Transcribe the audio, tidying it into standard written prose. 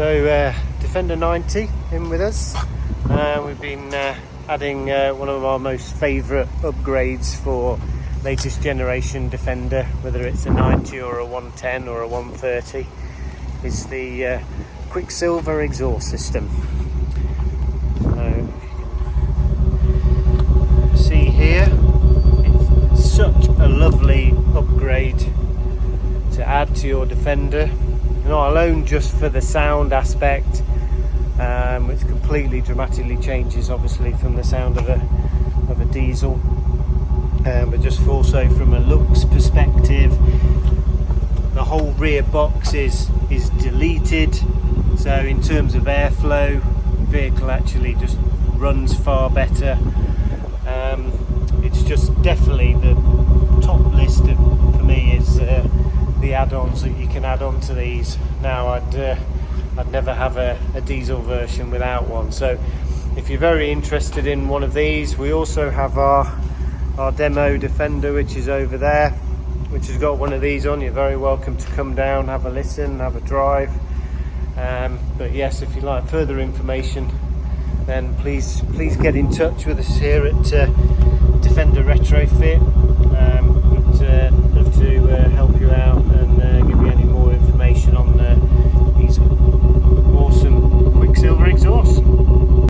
So Defender 90 in with us. We've been adding one of our most favourite upgrades for latest generation Defender, whether it's a 90 or a 110 or a 130, is the Quicksilver Exhaust system. So see here, it's such a lovely upgrade to add to your Defender, not alone just for the sound aspect, which completely dramatically changes obviously from the sound of a diesel, but just also from a looks perspective. The whole rear box is deleted, so in terms of airflow, the vehicle actually just runs far better. It's just definitely the top list for me is the add-ons that you can add on to these. Now I'd never have a diesel version without one, so if you're very interested in one of these, we also have our demo Defender, which is over there, which has got one of these on. You're very welcome to come down, have a listen, have a drive. But yes, if you'd like further information, then please get in touch with us here at Defender Retrofit.